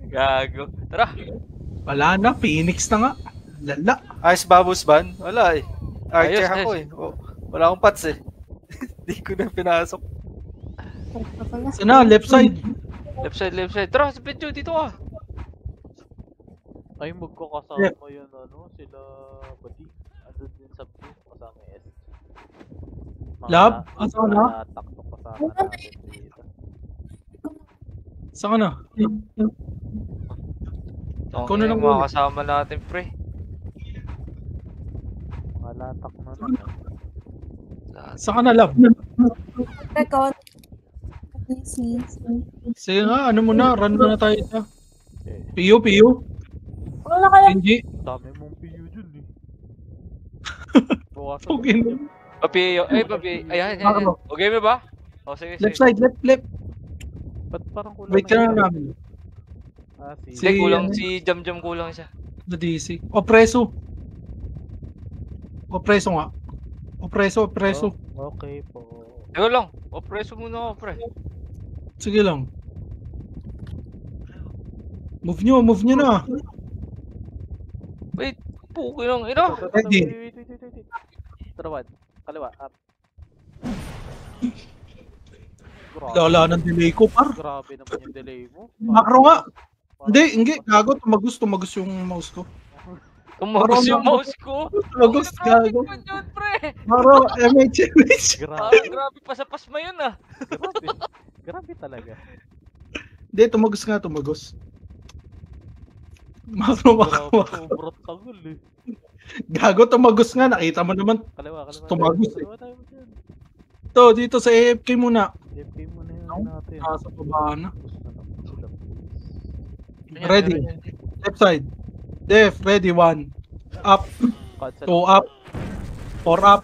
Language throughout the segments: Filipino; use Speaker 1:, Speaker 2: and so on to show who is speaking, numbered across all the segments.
Speaker 1: Gago. Tara.
Speaker 2: Wala na, Phoenix na nga. Lala.
Speaker 3: Ice Babos ban? Wala eh. Archer
Speaker 1: Ayos,
Speaker 3: ako eh. Oh, wala akong pats eh. Hindi ko na pinasok.
Speaker 2: Sana, left side.
Speaker 1: Left side. Tara, sa video, dito ka.
Speaker 4: Ay, magkakasama yun, ano, sila Badi. Andun din sa blue, kasama S.
Speaker 2: Lab? Asa na?
Speaker 4: Taktok kasama natin dito.
Speaker 2: Saan ka na?
Speaker 1: Ikaw na lang mga kasama natin, pre.
Speaker 4: Mga latak na lang.
Speaker 2: Saan ka na, Lab?
Speaker 5: Record.
Speaker 2: Sige nga, ano muna, run muna tayo isa.
Speaker 4: Okay.
Speaker 2: Piyo.
Speaker 5: Wala kaya.
Speaker 2: Kenji.
Speaker 4: Dami mong PU dun eh. Bawasan
Speaker 2: Okay.
Speaker 1: Papi, ayan. Okay mo ba? O, sige.
Speaker 2: Left side, left.
Speaker 4: Ba't parang kulang
Speaker 2: Wait ka na namin.
Speaker 4: Ah,
Speaker 1: Hindi, kulang si Jam kulang siya.
Speaker 2: The DC. Opreso nga. Opreso.
Speaker 4: Oh, okay po.
Speaker 1: Ikaw lang. Opreso muna ako, pre.
Speaker 2: Sige lang. Move nyo na.
Speaker 1: Wait, puki lang. Ino.
Speaker 2: Ready.
Speaker 4: Wait. Tarawan. Kaliwa. Up.
Speaker 2: Lala ng delay ko, par.
Speaker 4: Grabe naman yung delay mo.
Speaker 2: Macro nga. Hindi. Gago. Tumagos yung mouse ko.
Speaker 1: Tumagos yung mouse ko.
Speaker 2: Tumagos, gago.
Speaker 1: Ano yun, pre?
Speaker 2: Maro, MH.
Speaker 1: Grabe pa sa pasma yun, ah.
Speaker 4: Grabe talaga.
Speaker 2: Hindi, tumagos. Macro.
Speaker 4: Sobrang tagol eh.
Speaker 2: Gago, tumagos nga. Nakita mo naman.
Speaker 4: Kaliwa.
Speaker 2: Tumagos eh.
Speaker 4: Kaliwa tayo dyan.
Speaker 2: Ito, dito sa AFK muna.
Speaker 4: FK muna yun natin.
Speaker 2: Sa baba na.
Speaker 4: Gusto na sila.
Speaker 2: Ready. Left side. Def, ready. 1. Up. 2 up. 4 up.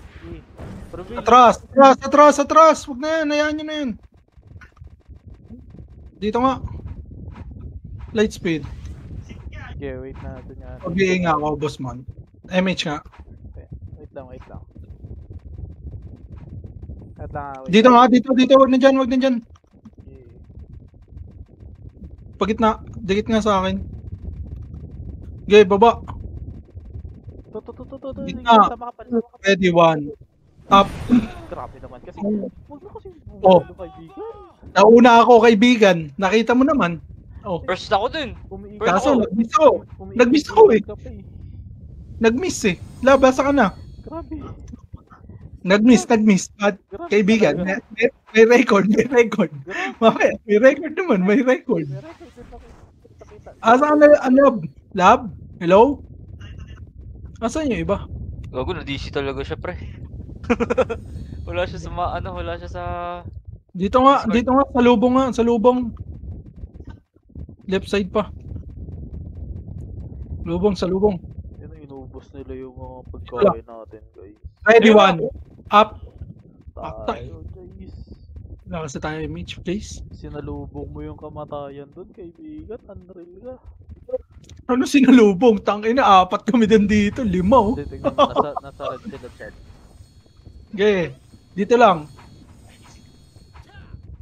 Speaker 2: Atras. Huwag na yan. Hayaan nyo na yan. Dito nga. Light speed.
Speaker 4: Okay, wait natin yan.
Speaker 2: Pag-iing nga ako, boss man. MH nga.
Speaker 4: Okay. Wait lang. Wait lang.
Speaker 2: Dito nga. Huwag na dyan.
Speaker 4: Okay.
Speaker 2: Pagitna. Dikit nga sa akin. Okay, baba. Gitna. Ready, 1. Up.
Speaker 4: Grabe naman kasi. Huwag na kasi.
Speaker 2: Oh.
Speaker 4: Kaibigan.
Speaker 2: Nauna ako, kaibigan. Nakita mo naman. Oh.
Speaker 1: First ako dun.
Speaker 2: Kaso, nag-miss ako eh. Nag-miss eh. Labasa ka na.
Speaker 4: Grabe.
Speaker 2: Nag-miss. At kaibigan, may record. Mamaya, may record naman, may record. Asa ka na, Lab? Hello? Asan yung iba?
Speaker 1: Gago, na-DC talaga siya, pre. Wala siya sa
Speaker 2: Dito nga, sa lubong. Left side pa. Sa lubong.
Speaker 4: Yan ang inubos nila yung mga pagkain natin, guys.
Speaker 2: Ready, 1. Up.
Speaker 4: Tayo, guys.
Speaker 2: Wala kasi tayo image, please.
Speaker 4: Sinalubong mo yung kamatayan doon, kaibigan. Unreal ka.
Speaker 2: Ano sinalubong? Tangina, 4 kami din dito. 5 oh.
Speaker 4: Nasa red sila chat.
Speaker 2: Okay. Dito lang.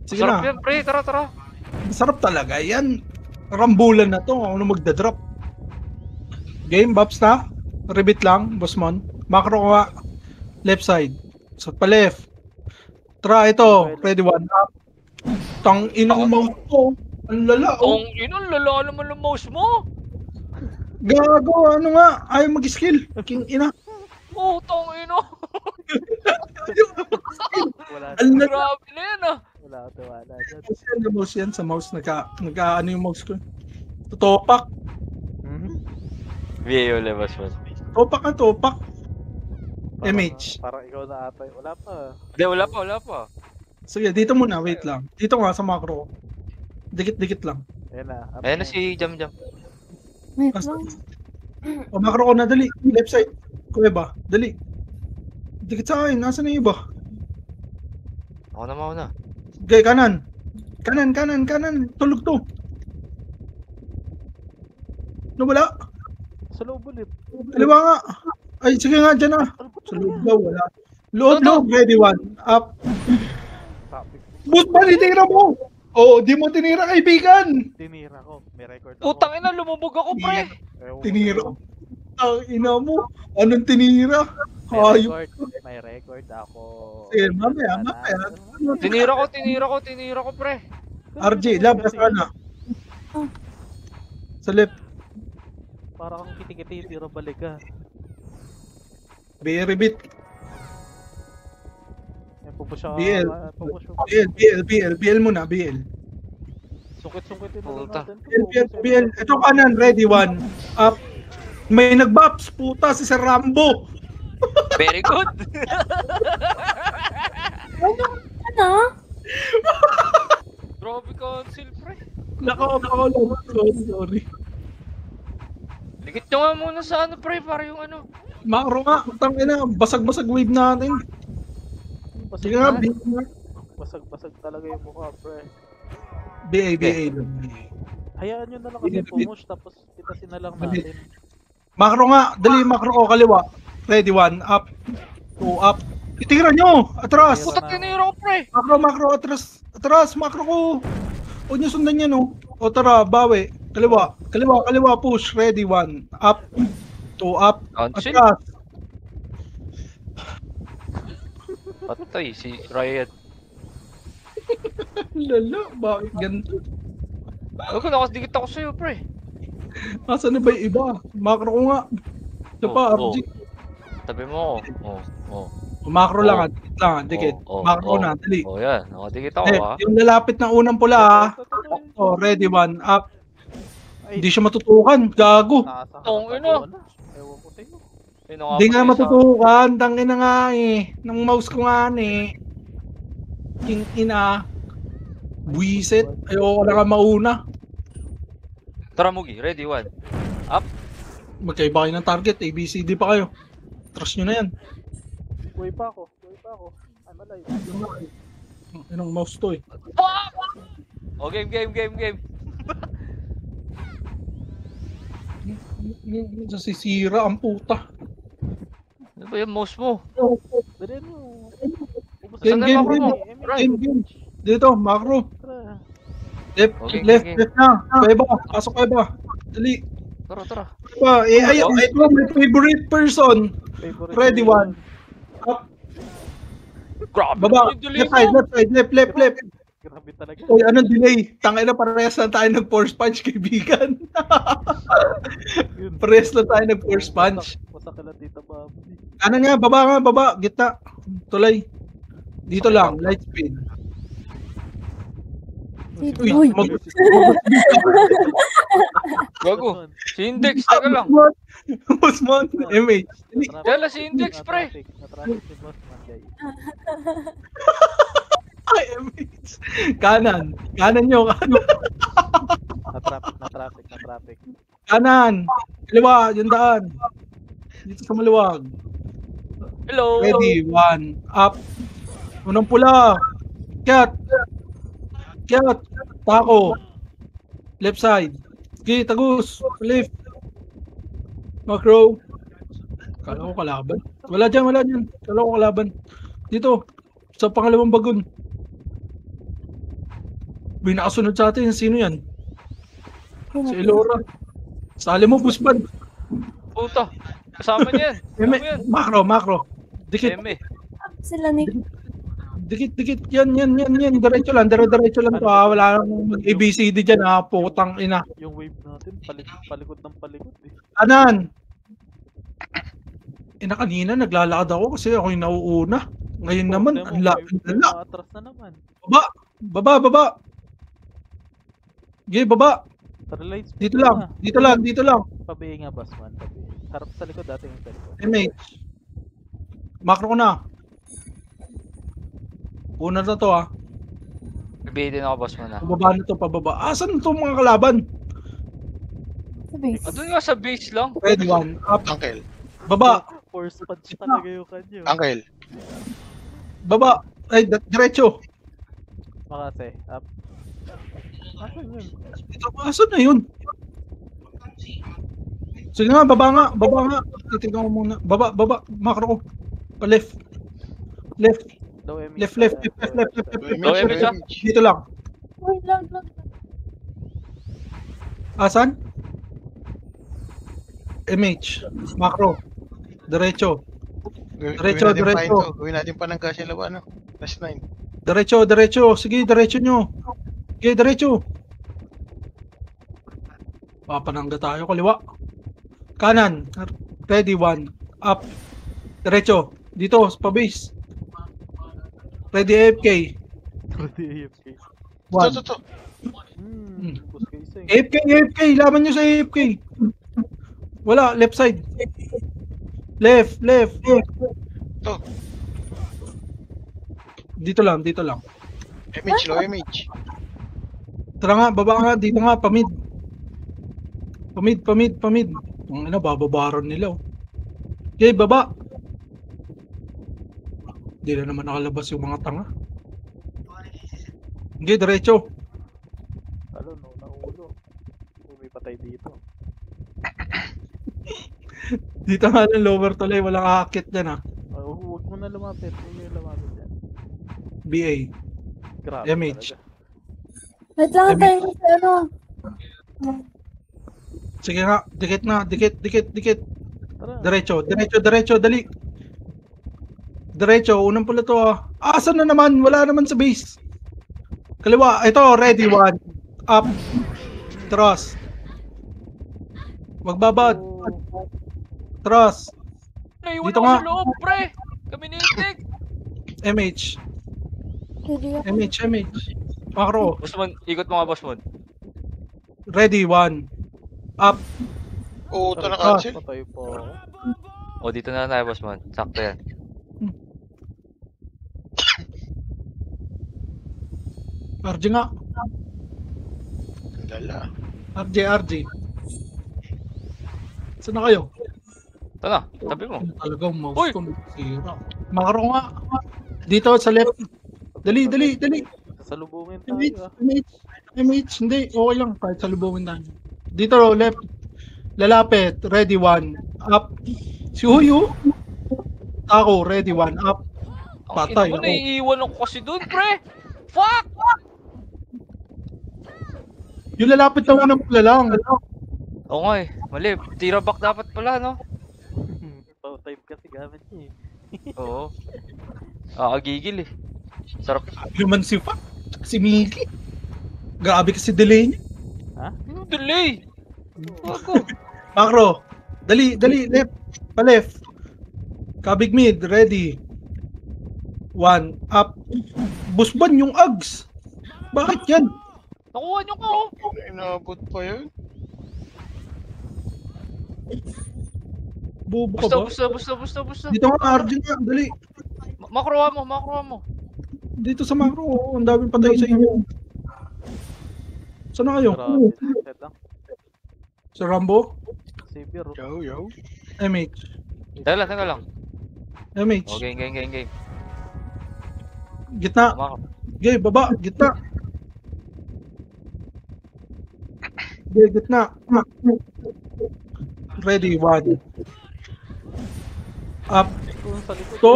Speaker 2: Sige
Speaker 1: Sarap
Speaker 2: na.
Speaker 1: yan, pre. Tara.
Speaker 2: Masarap talaga. Yan. Rambulan na to. Ano magdadrop. Game, Babs na. Rebit lang, Bossmon. Macro nga. Left side. So, pa left. Tara, ito. Ready, 1 up. Tang inang mouse ko. Ang lala.
Speaker 1: Ang lala naman ng mouse mo.
Speaker 2: Gago, ano nga. Ayaw mag-skill. King ina.
Speaker 1: Oh, tang ino. Grabe na yan, ah.
Speaker 4: Wala.
Speaker 2: Mouse yan. Sa mouse. Nagka-ano yung mouse ko. Topak.
Speaker 1: VAO labas mo.
Speaker 2: Topak. MH.
Speaker 4: Parang ikaw na ata. Wala pa.
Speaker 1: Hindi, wala pa.
Speaker 2: Sige, dito muna. Wait lang. Dito nga sa macro. Dikit lang.
Speaker 1: Ayan na si Jam.
Speaker 5: Wait lang.
Speaker 2: O, macro ko na. Dali. Left side. Kuya ba? Dali. Dikit sa akin. Nasaan na yung iba?
Speaker 1: Ako na.
Speaker 2: Okay, kanan. Kanan. Tulog to. Wala.
Speaker 4: Sa loob ulit.
Speaker 2: Kaliwa nga. Ay, sige nga, dyan na. Sa loob daw, wala. Load, ready one. Up.
Speaker 4: Topic.
Speaker 2: Busman, tinira mo. Oo, di mo tinira, kaibigan.
Speaker 4: Tinira ko. May record ako.
Speaker 1: Putang ina, lumubog ako, pre.
Speaker 4: Ewan ko
Speaker 2: Tinira.
Speaker 4: sa'yo.
Speaker 2: Ang ina mo. Anong tinira?
Speaker 4: May
Speaker 2: Hayop.
Speaker 4: record. May record ako.
Speaker 2: Sige, mamaya.
Speaker 1: Tinira ko, pre.
Speaker 2: RJ, labas ka na. Sa left.
Speaker 4: Para kang kiti-kiti, tira balik ka.
Speaker 2: Very bit.
Speaker 4: May pupush ako.
Speaker 2: BL.
Speaker 4: Pupush mo.
Speaker 2: BL muna, BL.
Speaker 4: Sungkit-sungkitin na lang
Speaker 1: Puta.
Speaker 4: natin.
Speaker 2: BL. Ito kanan, ready one. Up. May nagbaps, puta, si Sir Rambo.
Speaker 1: Very good.
Speaker 5: Ano?
Speaker 1: Grabe cancel, pre.
Speaker 2: Naka-off ako lang. Sorry.
Speaker 1: Dikit nyo nga muna sa ano, pre, para yung ano.
Speaker 2: Makro nga, tangina, basag-basag wave natin. Sige nga,
Speaker 4: Basag-basag talaga yung mukha, pre.
Speaker 2: BA.
Speaker 4: Hayaan nyo na lang kasi pumush, tapos pitasin na lang natin.
Speaker 2: Makro nga, dali makro ko kaliwa. Ready one, up. Two, up. Itira nyo, atras.
Speaker 1: Puta, tinira ko, pre.
Speaker 2: Makro, atras. Atras, makro ko. Huwag nyo sundan yan, oh. O tara, bawi. Kaliwa, push. Ready one, up. Two, up.
Speaker 1: Cancel.
Speaker 2: Atras.
Speaker 1: Patay, si Riot.
Speaker 2: Lala, bakit ganito?
Speaker 1: Ako, nakasdikit ako sa'yo, pre.
Speaker 2: Asan na ba yung iba? Makro ko nga. Ito pa, RG.
Speaker 1: Tabi mo ako.
Speaker 2: Makro lang, dikit. Makro na, dali.
Speaker 1: Yan. Nakadikit ako, ha.
Speaker 2: Yung lalapit ng unang pula, ha. Oh, ready one, up. Hindi siya matutukan, gago.
Speaker 1: Tong ina.
Speaker 4: Ewan ko sa'yo.
Speaker 2: Hindi nga matutukan, tangin na nga eh. Nang mouse ko nga eh. King ina. Buisit, ayoko na ka mauna.
Speaker 1: Tara, Mugi. Ready, one.
Speaker 2: Magkaiba kayo ng target, ABCD pa kayo. Trust nyo na yan.
Speaker 4: Buhay pa ako. I'm alive.
Speaker 2: Anong mouse to eh.
Speaker 1: Oh, game.
Speaker 2: Nasisira ang puta.
Speaker 1: Ano ba yung mouse mo?
Speaker 4: Dali mo.
Speaker 1: Saan na yung macro mo?
Speaker 2: Game. Dito, macro.
Speaker 4: Tara.
Speaker 2: Left na. Kuweba, pasok kuweba. Dali.
Speaker 1: Tara.
Speaker 2: Kuweba, ito my favorite person.
Speaker 4: Favorite
Speaker 2: Ready one. Up,
Speaker 1: Grabe.
Speaker 2: baba. Left side, left.
Speaker 4: Grabe talaga.
Speaker 2: Uy, anong delay? Tangay na parehas na tayo nag-force punch, kaibigan.
Speaker 4: Yun.
Speaker 2: Parehas na tayo nag-force punch.
Speaker 4: Masak ka lang dito ba?
Speaker 2: Ano nga, baba, gitna. Tulay. Dito lang, light speed.
Speaker 5: Uy.
Speaker 1: Gago. Si Index, teka lang.
Speaker 2: Bossman, MH.
Speaker 1: Yala, si Index, pre.
Speaker 4: Natraffic si Bossman, guys.
Speaker 2: Ay, MH. Kanan nyo.
Speaker 4: Natraffic.
Speaker 2: Kanan. Kaliwa, yung daan. Dito sa maluwag.
Speaker 1: Hello.
Speaker 2: Ready, one, up. Unang pula. Kyat. Tako. Left side. Okay, tagus. Left. Macro. Kala ko kalaban. Wala dyan. Kala ko kalaban. Dito. Sa pangalawang bagon. May nakasunod sa atin. Sino yan? Si Elora. Sali mo, Busman.
Speaker 1: Puta. Kasama niyan. Kasama yan.
Speaker 2: Macro. Dikit.
Speaker 1: Eme.
Speaker 5: Sila ni...
Speaker 2: Dikit. Yan. Diretso lang to. Wala nang ABCD dyan ha. Putang ina.
Speaker 4: Yung wave natin, palikot ng palikot eh.
Speaker 2: Anan? Kanina naglalakad ako kasi ako yung nauuna. Ngayon naman, ang lapit na.
Speaker 4: Atras na naman.
Speaker 2: Baba. Okay, baba.
Speaker 4: Tara, lights.
Speaker 2: Dito lang.
Speaker 4: Pabihi nga, Bossman. Pabihi. Harap sa likod, dati yung sa likod.
Speaker 2: MH. Macro ko na. Una na to ha.
Speaker 1: Bibili din ako, boss mo na.
Speaker 2: Pababa. Asan to mga kalaban?
Speaker 5: Sa base.
Speaker 1: Doon nga sa base lang.
Speaker 2: Ready one. Up.
Speaker 6: Uncle.
Speaker 2: Baba.
Speaker 4: Force punch talaga yung kanyo.
Speaker 6: Uncle.
Speaker 2: Baba. Ay, diretso.
Speaker 4: Makase. Up. Asan yun?
Speaker 2: Ito, asan na yun? Sige nga, baba nga. Titignan ko muna. Baba. Macro ko. Pa left. Left.
Speaker 4: Low MH.
Speaker 2: Left.
Speaker 1: Low MH, ah.
Speaker 2: Dito lang.
Speaker 5: Uy, lag.
Speaker 2: Asan? MH. Macro. Diretso. Diretso.
Speaker 6: Gawin natin pa ng kasilawa, no? Last 9.
Speaker 2: Diretso. Sige, diretso nyo. Sige, diretso. Papanangga tayo. Kaliwa. Kanan. Ready, 1. Up. Diretso. Dito, pa base. Ready, AFK.
Speaker 4: Ready AFK.
Speaker 2: 1.
Speaker 6: Ito.
Speaker 4: Push kayo isa eh.
Speaker 2: AFK. Laban nyo sa AFK. Wala, left side. Left.
Speaker 6: Ito.
Speaker 2: Dito lang.
Speaker 6: MH, low MH.
Speaker 2: Tara nga, baba nga, dito nga, pamid. Ang bababaron nila. Okay, baba. Hindi na naman nakalabas yung mga tanga. Okay, diretso.
Speaker 4: Ano, no, naulo. May patay dito.
Speaker 2: Dito nga ng lower tuloy, walang aakit dyan ha.
Speaker 4: Huwag mo na lumapit. Huwag mo na lumapit yan.
Speaker 2: BA.
Speaker 4: Grabe
Speaker 2: MH.
Speaker 4: talaga.
Speaker 5: Wait lang tayo kasi ano.
Speaker 2: Sige nga, dikit na, dikit.
Speaker 4: Tara.
Speaker 2: Diretso, dali. Diretso, unang pula to ah. Asan na naman? Wala naman sa base. Kaliwa, ito, ready, 1. Up. Trust. Magbabad.
Speaker 4: Oh,
Speaker 2: Trust.
Speaker 1: Naiwan
Speaker 2: Dito
Speaker 1: ako
Speaker 2: nga.
Speaker 1: sa loob, pre! Kami nilig!
Speaker 2: MH. Macro.
Speaker 1: Bossman, ikot mo nga, Bossman.
Speaker 2: Ready, 1. Up.
Speaker 6: Oo, ito na-cancel.
Speaker 4: patay po.
Speaker 1: O, dito na tayo, Bossman. Sakto yan.
Speaker 2: RG nga.
Speaker 6: Ang lala.
Speaker 2: RG. Saan na kayo?
Speaker 1: Ito na, tabi mo.
Speaker 2: Talagang mouse
Speaker 1: Uy!
Speaker 2: ko sira. Macro nga. Dito sa left. Dali.
Speaker 4: Sasalubungin
Speaker 2: MH,
Speaker 4: tayo ah.
Speaker 2: MH, hindi. Okay lang, kahit sa lubungin tayo. Dito, left. Lalapit, ready, 1. Up. Si Huyo. Ako, ready, 1. Up. Patay
Speaker 1: Ang ina mo,
Speaker 2: ako.
Speaker 1: naiiwan ako kasi dun, pre! Fuck!
Speaker 2: Yung lalapit na unang pula lang.
Speaker 1: Oo nga eh, mali. Tira back dapat pala, no?
Speaker 4: Type kasi gamit niya eh.
Speaker 1: Oo. Gigil eh. Sarap.
Speaker 2: Human si Fa. Si Mickey. Grabe kasi delay niya.
Speaker 1: Yung delay! Ako.
Speaker 2: Macro. Dali. Left. Pa-left. Kabig mid. Ready. 1. Up. Busban yung Ags. Bakit yan?
Speaker 1: Nakuha nyo ko!
Speaker 6: Inabot pa yun.
Speaker 2: Bobo ka ba?
Speaker 1: Busta.
Speaker 2: Dito nga, RG nga. Dali.
Speaker 1: Makroa mo.
Speaker 2: Dito sa Macro. Oh, ang daming patay sa inyo. Saan na kayo?
Speaker 4: Grabe. Set lang.
Speaker 2: Sa Rambo?
Speaker 4: Savior.
Speaker 6: Yo.
Speaker 2: MH.
Speaker 1: Teka lang.
Speaker 2: MH.
Speaker 1: Okay, game.
Speaker 2: Gitna.
Speaker 1: Tama ka.
Speaker 2: Okay, baba. Gitna. Okay, gitna. Ready, 1. Up.
Speaker 4: Kung sa likod.
Speaker 2: To.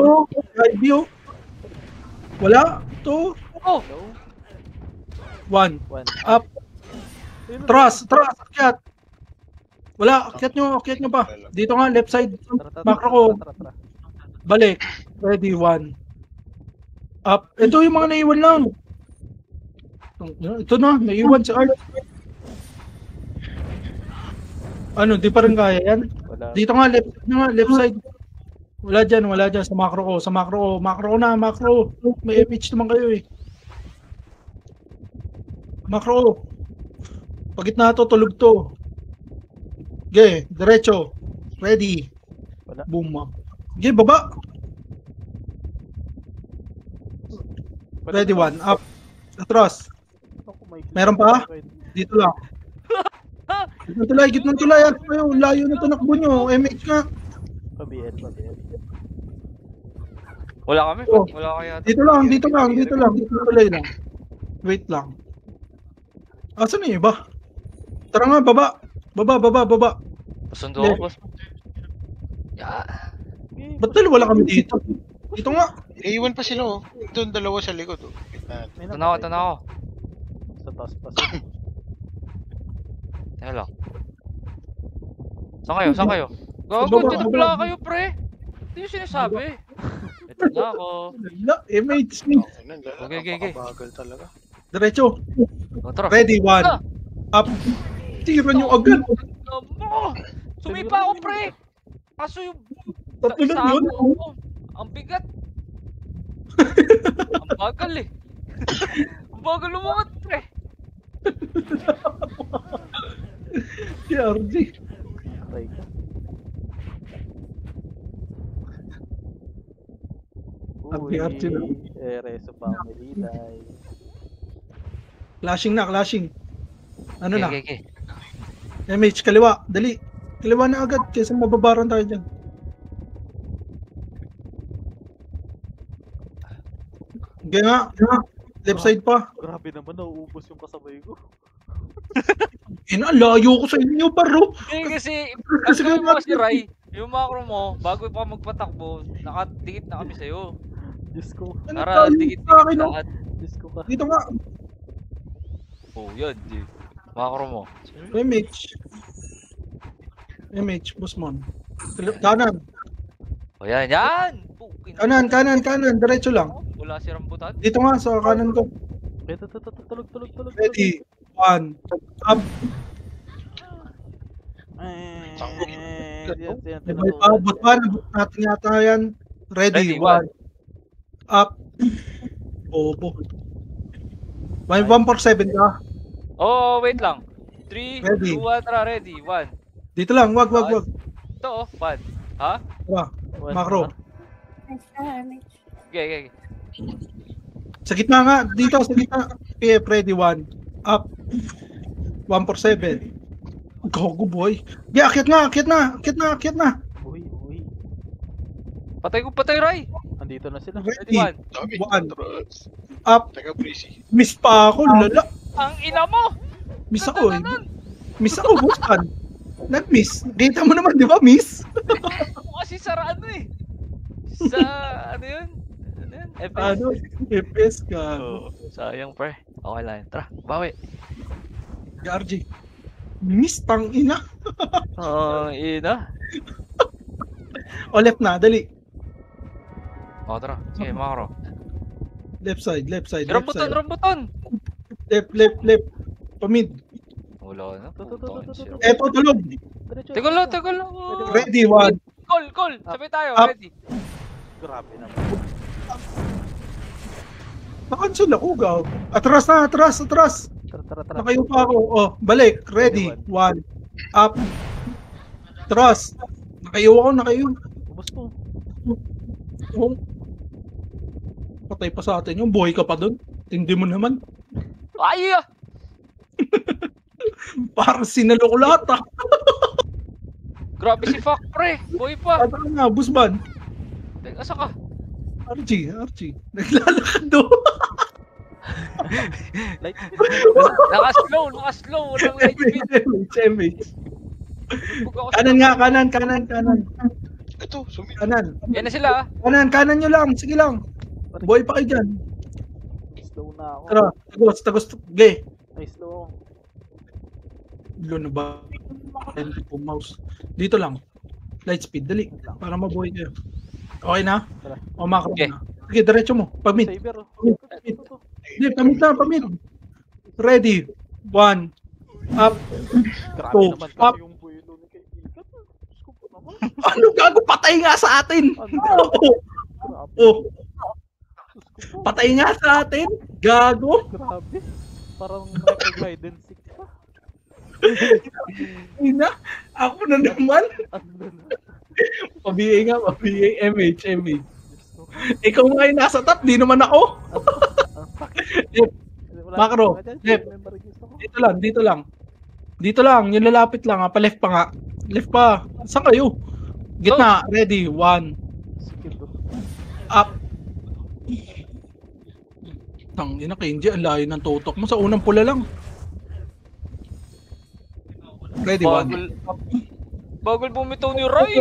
Speaker 2: Side view. Wala. To.
Speaker 1: Oh!
Speaker 4: Low.
Speaker 2: 1.
Speaker 4: One.
Speaker 2: Up.
Speaker 4: Ayun,
Speaker 2: Trust. Akyat. Wala. Akyat nyo pa. Dito nga, left side.
Speaker 4: tara,
Speaker 2: Macro ko.
Speaker 4: tara.
Speaker 2: Balik. Ready, 1. Up. Ito yung mga naiwan lang. Ito na, naiwan si Art. Ano, di pa rin kaya yan?
Speaker 4: Wala.
Speaker 2: Dito nga, left side. Wala dyan. Sa macro ko. Macro ko na. May FH naman kayo eh. Macro. Pagitna to, tulog to. Okay, diretso. Ready.
Speaker 4: Wala.
Speaker 2: Boom. Okay, baba. Ready, 1. Up. Atras.
Speaker 4: Ako, may
Speaker 2: Meron pa? Dito lang. Gitnang tulay. Ano kayo? Layo na tunakbo nyo. MH nga.
Speaker 4: Pabiel.
Speaker 1: Wala kami.
Speaker 2: Oh.
Speaker 1: Wala kaya.
Speaker 2: Dito lang. Tulay lang. Wait lang. Asan na yung iba? Tara nga, baba. Baba.
Speaker 1: Pasundo ako, boss. Yeah.
Speaker 2: Ba't dalawa lang kami dito? Dito nga.
Speaker 6: Iiwan pa sila oh. Doon dalawa sa likod oh.
Speaker 1: Ito na ako.
Speaker 4: Sa taas pa.
Speaker 1: Teka lang. Saan kayo? Gago,
Speaker 2: Baba,
Speaker 1: dito
Speaker 2: baba.
Speaker 1: pala kayo, pre. Hindi yung sinasabi. Ito na ako.
Speaker 2: Wala, MH.
Speaker 1: Okay.
Speaker 6: Bagal talaga.
Speaker 2: Diretso.
Speaker 1: O, tara.
Speaker 2: Ready, one.
Speaker 1: Ah!
Speaker 2: Up. Tira nyo agad.
Speaker 1: Mo! Sumipa ako, pre! Kaso yung
Speaker 2: Tatlo lang yun.
Speaker 1: sako ko, ang bigat. Ang bagal eh. Ang bagal lumungat, pre.
Speaker 2: Si RJ.
Speaker 4: Aray ka.
Speaker 2: Happy RJ na.
Speaker 4: Reso family die.
Speaker 2: Clashing na, clashing. Ano na?
Speaker 1: Okay.
Speaker 2: MH, kaliwa. Dali. Kaliwa na agad kaysa mababaran tayo dyan. Kaya nga. Left side pa.
Speaker 4: Grabe naman, nauubos yung kasabay ko.
Speaker 2: Layo ko sa inyo, paro.
Speaker 1: Kasi,
Speaker 2: Kasi
Speaker 1: ang gawin mo
Speaker 2: kaya
Speaker 1: si Rai, yung macro mo, bago pa magpatakbo, nakadikit na kami sa'yo.
Speaker 4: Diyos ko.
Speaker 1: Para
Speaker 2: Layo
Speaker 1: dikit
Speaker 2: sa akin, oh.
Speaker 1: lahat.
Speaker 4: Diyos ko ka.
Speaker 2: Dito nga.
Speaker 1: Oh, yun. Macro mo.
Speaker 2: MH, Busmon. Kanan.
Speaker 1: O yan!
Speaker 2: Kanan. Diretso lang.
Speaker 1: Wala si rambutan.
Speaker 2: Dito nga, sa kanan ko.
Speaker 4: Ito, tulog.
Speaker 2: Ready. One. Up. May paabot pa. Nabot natin yata yan. Ready.
Speaker 1: Ready,
Speaker 2: One. Up. Bobo. May 147 ka.
Speaker 1: Oh, wait lang. 3,
Speaker 2: Ready.
Speaker 1: 2, 1, tara, ready. 1.
Speaker 2: Dito lang. Wag.
Speaker 1: Ito, 1. Ha?
Speaker 2: Tara. Macro.
Speaker 1: Okay.
Speaker 2: Sa gitna nga. Dito, sa gitna. Okay, ready. One. Up. 147. Gogo boy. Yeah, akyat na.
Speaker 4: Uy.
Speaker 1: Patay, Rai.
Speaker 4: Andito na sila.
Speaker 2: Ready.
Speaker 6: Dami.
Speaker 2: One.
Speaker 6: Atras.
Speaker 2: Up.
Speaker 6: Taga breezy.
Speaker 2: Miss pa ako. Lala.
Speaker 1: Ang ina mo!
Speaker 2: Miss ako eh. Miss ako, Bustan. Nag-miss. Kita mo naman, di ba, miss?
Speaker 1: Ako kasi sa ano eh. Sa ano yun? FS.
Speaker 2: Ano? FPS ka.
Speaker 1: Oh, sayang pre. Okay lang. Tara, bawi.
Speaker 2: RJ. Miss tang ina.
Speaker 1: Ina.
Speaker 2: O left na, dali.
Speaker 1: O tara. Sige, macro.
Speaker 2: Left side.
Speaker 1: Rambutan!
Speaker 2: Left. Pamid.
Speaker 1: Wala na.
Speaker 2: Eto, tulog.
Speaker 1: Teka lang.
Speaker 2: Ready, one.
Speaker 1: Call. Sabay tayo,
Speaker 2: Up.
Speaker 1: ready.
Speaker 4: Grabe naman.
Speaker 2: Nakancel ako, gaw. Atras.
Speaker 4: Tara.
Speaker 2: Nakayo pa ako. Oh, balik. Ready, one. Up. Atras. Nakayo.
Speaker 4: Ubus mo.
Speaker 2: Oh. Patay pa sa atin yung buhay ka pa dun. Hindi mo naman.
Speaker 1: Ay!
Speaker 2: Parang sinalo ko lahat ah.
Speaker 1: Grabe si fuck pre. Boy pa.
Speaker 2: Ano nga, Busman?
Speaker 1: Teka, asa ka?
Speaker 2: RG. Naglalakad do.
Speaker 4: Like,
Speaker 1: Naka-slow. Walang light speed.
Speaker 2: MH.
Speaker 1: Bug ako sa-
Speaker 2: Kanan.
Speaker 6: Ito, sumit.
Speaker 2: Kanan.
Speaker 1: Yan na sila.
Speaker 2: Kanan nyo lang. Sige lang. Buhay pa kayo dyan.
Speaker 4: slow na ako.
Speaker 2: Tara, tagos. Gay.
Speaker 4: Ay, slow ako.
Speaker 2: Lo na ba? Hindi po mouse. Dito lang. Light speed. Dali. Para mabuhay kayo. Okay na?
Speaker 4: Tara.
Speaker 2: O macro
Speaker 1: Okay.
Speaker 2: na. Sige, diretso mo. Pamid.
Speaker 4: Saber. Ito.
Speaker 2: Hindi, pamid. Ready. One. Up.
Speaker 4: Grabe
Speaker 2: Oh,
Speaker 4: naman
Speaker 2: up.
Speaker 4: kasi yung buwelo ni kaibigan. Diyos ko pa naman.
Speaker 2: Ano gago? Patay nga sa atin.
Speaker 4: Grabe.
Speaker 2: Oh, patay nga sa atin. Gago.
Speaker 4: Grabe. Parang nakapag-hide and seek pa.
Speaker 2: Ina, ako na naman.
Speaker 4: Ano na?
Speaker 2: Pabiyay MH.
Speaker 4: Diyos ko.
Speaker 2: Ikaw nga yung nasa top, di naman ako.
Speaker 4: Ang sakit. Wala
Speaker 2: Macro,
Speaker 4: ka dyan,
Speaker 2: left.
Speaker 4: remember gusto ko.
Speaker 2: Dito lang, yung lalapit lang ha, pa-left pa nga. Left pa. Saan kayo? Gitna, ready, one.
Speaker 4: Sige bro.
Speaker 2: Up. Tangina, Kenji, ang layo ng tutok mo. Sa unang pula lang. Ready, one.
Speaker 1: Bagal bumitaw ni Ray.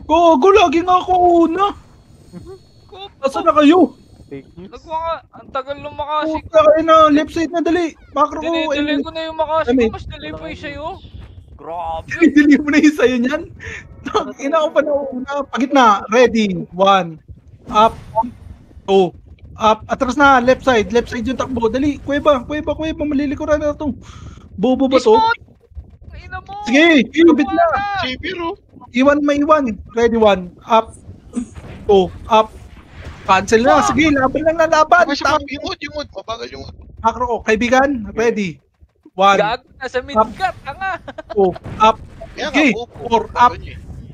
Speaker 2: Gogo, lagi nga ako una. Asa na kayo?
Speaker 4: Fake news.
Speaker 1: Nagwaka, ang tagal nung makasik.
Speaker 2: Puta kayo na, left side na dali. Macro ko.
Speaker 1: Dinidili ko na yung makasik
Speaker 2: Emi.
Speaker 1: ko, mas dali pa yung sa'yo. Grabe.
Speaker 2: Dili mo na yung sa'yo niyan. Ina ko pa na una. Pagitna, ready, one. Up, two. Up, atras na, left side yung takbo. Dali, kuweba, malilikuran na ito. Bobo ba to?
Speaker 1: Spot! Ina mo!
Speaker 2: Sige, kabit na.
Speaker 6: Savior, oh.
Speaker 2: Iwan, may iwan. Ready, one. Up, two, up. Cancel na. Sige, laban lang na laban.
Speaker 6: Diba siya yung wood, mabagal yung wood.
Speaker 2: Macro ko, kaibigan, ready. One,
Speaker 1: Gago, nasa mid-cut, tanga.
Speaker 2: two, up.
Speaker 6: Kaya
Speaker 2: Okay,
Speaker 6: nga,
Speaker 2: four, up.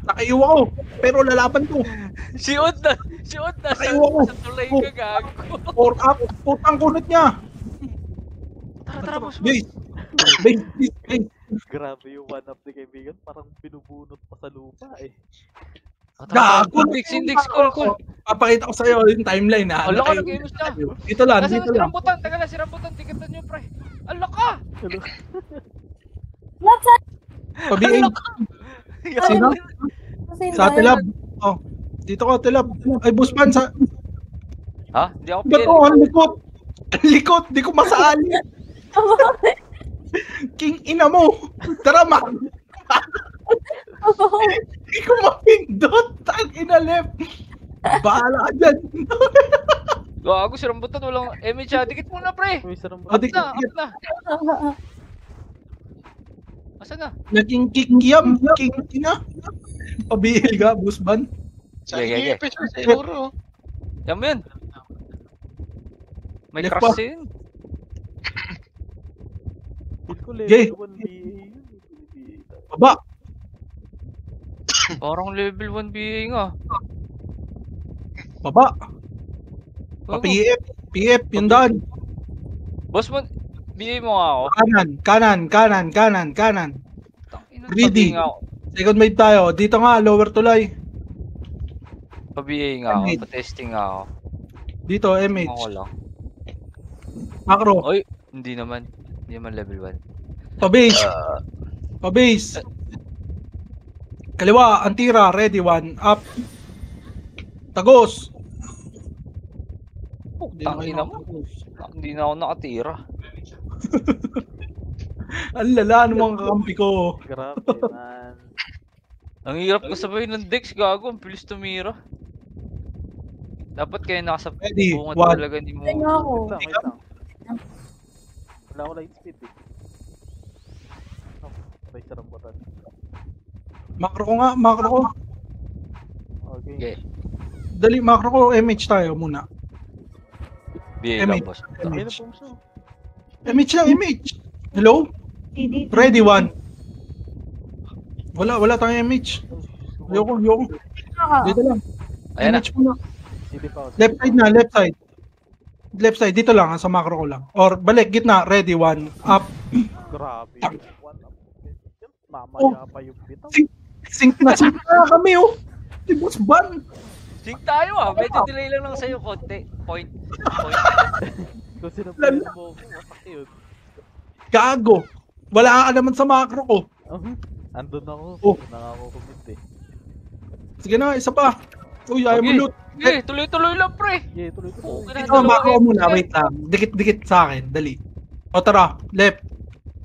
Speaker 2: Nakaiwa ko, pero lalaban ko.
Speaker 1: Si Od na
Speaker 2: Ayoko.
Speaker 1: sa tulay ka, gago.
Speaker 2: Four up, putang kunot niya.
Speaker 1: Tara, boss.
Speaker 2: Base.
Speaker 4: Grabe yung one up ni kaibigan. Parang binubunot pa sa lupa eh.
Speaker 2: Gago.
Speaker 1: Index, call.
Speaker 2: Papakita ko sa'yo yung timeline ha.
Speaker 1: Ala ka, nag-inos na.
Speaker 2: Dito lang,
Speaker 1: Nasa
Speaker 2: dito
Speaker 1: si
Speaker 2: lang.
Speaker 1: Rambutan, taga na si Rambutan, tigatan nyo, pre. Ala ka!
Speaker 5: Left side.
Speaker 2: Pabiing. Sino?
Speaker 5: Kasi
Speaker 2: Sa Tilab. Oh. Dito ko, Tilab. Ay, Busman sa...
Speaker 1: Ha? Hindi ako
Speaker 2: Ba't
Speaker 1: PL.
Speaker 2: ko, ang likot? Ang likot, di ko masaali. King ina mo. Tara, ma. Di ko mapindot. Tang ina left. Bahala ka dyan.
Speaker 1: Gago, si Rambutan, walang image ha. Dikit muna, pre.
Speaker 4: Uy, sarang
Speaker 2: Ah,
Speaker 1: Up na, up na. Asa na?
Speaker 2: Naging kikiam. King ina. Pabihil ka, Busman.
Speaker 6: Sabi
Speaker 1: Sige,
Speaker 6: niya,
Speaker 1: sige.
Speaker 6: pwede sa Euro.
Speaker 1: Yan mo yun. May
Speaker 2: Left
Speaker 1: crush
Speaker 2: pa.
Speaker 1: yun.
Speaker 4: Feel ko
Speaker 2: Jay.
Speaker 4: level 1 BA yun. BA.
Speaker 2: Baba.
Speaker 1: Parang level 1 BA nga.
Speaker 2: Baba.
Speaker 1: Gago.
Speaker 2: PF, yung daan.
Speaker 1: Boss mo, BA mo nga ako.
Speaker 2: Kanan.
Speaker 1: Tangina,
Speaker 2: Greedy.
Speaker 1: pa-BA nga ako.
Speaker 2: Second wave tayo. Dito nga, lower tulay.
Speaker 1: Pa-BA nga ako.
Speaker 2: Mid.
Speaker 1: Pa-testing nga ako.
Speaker 2: Dito,
Speaker 1: Ako
Speaker 2: MH.
Speaker 1: lang.
Speaker 2: Macro.
Speaker 1: Oy, hindi naman. Hindi naman level 1.
Speaker 2: Pabase. Pabase. Kaliwa, Antira, ready, one, up. Tagos. Hindi na kayo
Speaker 1: Tangina mo.
Speaker 2: nakatagos.
Speaker 1: Hindi na ako nakatira.
Speaker 2: Ang lala, ano mga kakampi ko.
Speaker 4: Grabe man.
Speaker 1: Ang hirap ko sabay ng Dex, gago. Ang bilis tumira. Dapat kayo nakasab...
Speaker 2: Ready,
Speaker 1: bungat
Speaker 2: one.
Speaker 1: talaga ni mo.
Speaker 5: Tingnan ako.
Speaker 4: Wait lang. Wala ko light speed eh. May sarang batan.
Speaker 2: Macro ko nga, macro ko.
Speaker 4: Okay.
Speaker 1: Okay.
Speaker 2: Dali, macro ko, MH tayo muna.
Speaker 1: BA lang, boss.
Speaker 4: Ayun na
Speaker 2: MH.
Speaker 4: po siya.
Speaker 2: MH lang, MH. Hello? Ready, one. Wala tayong MH. Ayoko. Dito lang.
Speaker 1: Ayan na.
Speaker 2: MH muna.
Speaker 4: CD pa ako.
Speaker 2: Left side na, left side. Left side, dito lang, sa macro ko lang. Or balik, gitna, ready, one, up.
Speaker 4: Grabe. One up.
Speaker 2: Oh.
Speaker 4: Mamaya pa yung bitaw.
Speaker 2: Sync na kami, oh. Si Boss Ban.
Speaker 1: Sync tayo ah. Medyo delay lang sa'yo konti. Point.
Speaker 4: Kung sinabihan mo ako, wasak yun.
Speaker 2: Gago. Wala ka naman sa macro ko.
Speaker 4: Andun ako.
Speaker 2: Oh.
Speaker 4: Andun na ako commit eh.
Speaker 2: Sige na, isa pa. Uy, ayaw mo
Speaker 1: Okay.
Speaker 2: loot.
Speaker 1: Okay, tuloy-tuloy lang, pre.
Speaker 4: Yeah, tuloy-tuloy.
Speaker 1: Okay na.
Speaker 2: Ito, macro muna, wait lang. Dikit-dikit sa akin, dali. O tara, left.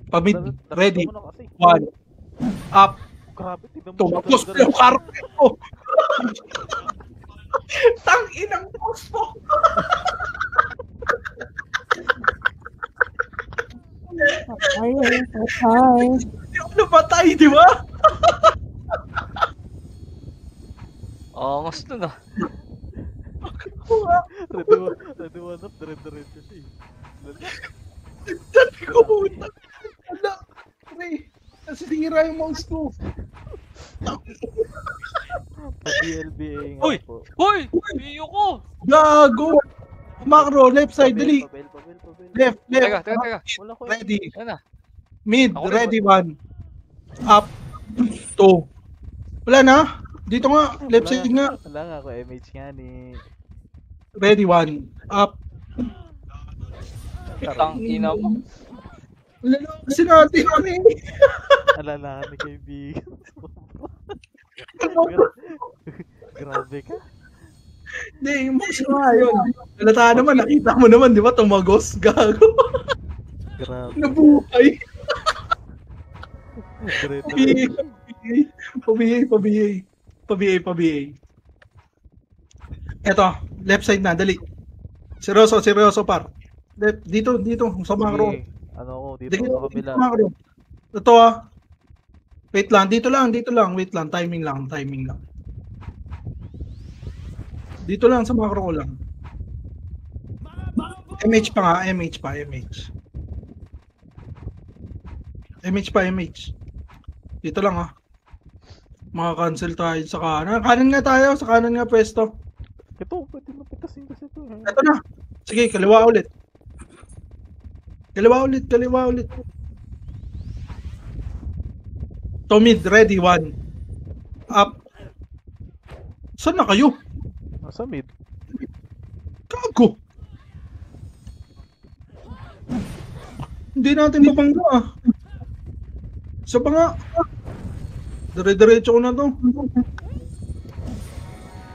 Speaker 2: Pamid, ready.
Speaker 4: Mo na kasi.
Speaker 2: One. Up.
Speaker 4: Grabe, tignan mo.
Speaker 2: Tumapos ko yung carpet ko. Tang-inang boss mo.
Speaker 5: Ay,
Speaker 2: Hindi ako namatay, di ba?
Speaker 1: Angas nun ah.
Speaker 4: Ready one up, dire-diretso siya eh.
Speaker 2: Sabi ko, puta. Wala. Pre, nasisira yung mouse ko.
Speaker 4: Pa-DLBA nga
Speaker 1: Uy!
Speaker 4: po.
Speaker 1: Hoy! Biyo ko!
Speaker 2: Gago. Macro, left side, dali.
Speaker 4: Pabel.
Speaker 2: Left.
Speaker 1: Teka.
Speaker 4: Wala ko
Speaker 2: Ready.
Speaker 1: Ano na?
Speaker 2: Mid,
Speaker 1: Ako rin,
Speaker 2: ready, one. Up. Two. Wala na. Dito nga, left side nga.
Speaker 4: Wala nga ako, MH nga ni...
Speaker 2: Ready, one. Up.
Speaker 1: Tang ina mo.
Speaker 2: Lalo kasi natin kami.
Speaker 4: Alala ni kaibigan. Grabe ka.
Speaker 2: Hindi, yung mga nga yun. Halata naman, nakita mo naman, di ba? Tumagos, gago.
Speaker 4: Grabe.
Speaker 2: Nabuhay.
Speaker 4: Diretso.
Speaker 2: Pabiyay. Eto, left side na, dali. Seryoso par. Left, dito, sa macro.
Speaker 4: Sige. Ano ko, dito
Speaker 2: Dito,
Speaker 4: sa kabila.
Speaker 2: sa macro. Ito Wait lang, dito lang. Wait lang, timing lang. Dito lang, sa macro ko lang. MH pa nga, MH. Dito lang Maka-cancel tayo sa kanan. Kanan nga tayo, sa kanan nga pwesto.
Speaker 4: Ito, pwede mapitasin kasi ito.
Speaker 2: Ito na. Sige, kaliwa ulit. Tomid, ready, 1. Up. Saan na kayo?
Speaker 4: Nasa mid.
Speaker 2: Gago. Hindi natin mabangga Isa pa nga. Dire-diretso ko na to.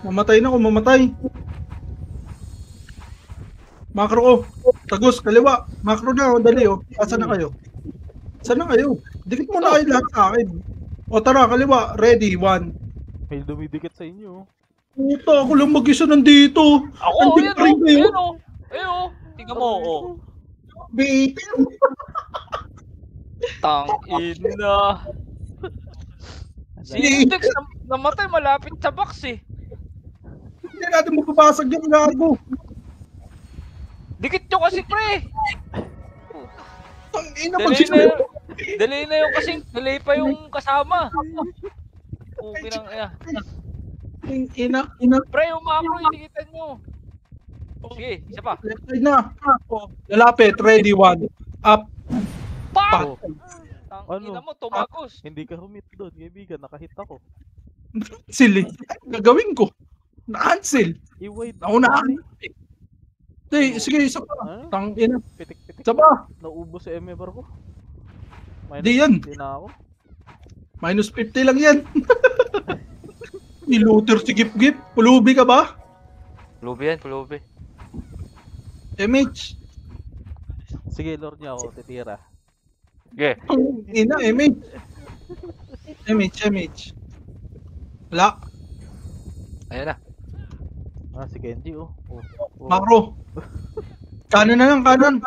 Speaker 2: Mamatay na ako, Macro ko. Tagus, kaliwa. Macro na, dali Asa na kayo? Saan na kayo? Dikit mo na kayo lahat sa akin. O tara, kaliwa. Ready, 1.
Speaker 4: May dumidikit sa inyo.
Speaker 2: Puta, ako lang mag-isa nandito.
Speaker 1: Ako,
Speaker 2: Nandito rin kayo.
Speaker 1: Ayun. Tingnan mo,
Speaker 2: Bait.
Speaker 1: Tang ina. Si Index namatay malapit sa box eh.
Speaker 2: Hindi natin mapapasag yung gago.
Speaker 1: Dikit nyo kasi pre.
Speaker 2: Ang ina
Speaker 1: Delay na yung kasing delay pa yung kasama. Okay nang
Speaker 2: ina.
Speaker 1: Pre, yung macro itikitan nyo. Sige, isa pa.
Speaker 2: Left side na. Lalapit, ready, 1. Up.
Speaker 1: Pak! Tang
Speaker 4: Ano?
Speaker 1: ina mo, tumagos.
Speaker 4: Hindi ka humit doon, kaibigan. Nakahit ako.
Speaker 2: Cancel gagawin ko. Na-cancel.
Speaker 4: I-wait.
Speaker 2: Naunahan. Sige, isa pa.
Speaker 4: Ha?
Speaker 2: Tang ina.
Speaker 4: Pitik-pitik.
Speaker 2: Isa pa.
Speaker 4: Naubos si MFR ko.
Speaker 2: Di yan.
Speaker 4: Hindi na ako.
Speaker 2: Minus 50 lang yan. Niluter si Gip. Pulubi ka ba?
Speaker 1: Pulubi.
Speaker 2: MH.
Speaker 4: Sige, lord niya ako. Titira.
Speaker 1: Okay.
Speaker 2: Ang ina, MH. Wala.
Speaker 1: Ayan na.
Speaker 4: Si Kenji oh.
Speaker 2: Macro. Kanan na lang, kanan.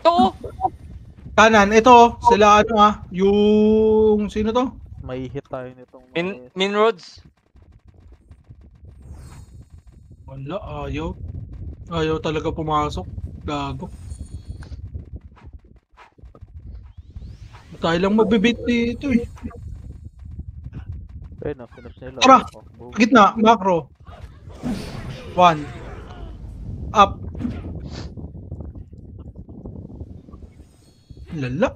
Speaker 1: Ito!
Speaker 2: Kanan, ito. Sila yung sino to?
Speaker 4: May hit tayo nitong
Speaker 1: Min Roads.
Speaker 2: Wala, ayaw. Ayaw talaga pumasok. Gago. Tayo lang mabibit dito eh.
Speaker 4: Ayun, finish nila.
Speaker 2: Tara!
Speaker 4: Boom.
Speaker 2: Gitna, macro. 1. Up. Lala.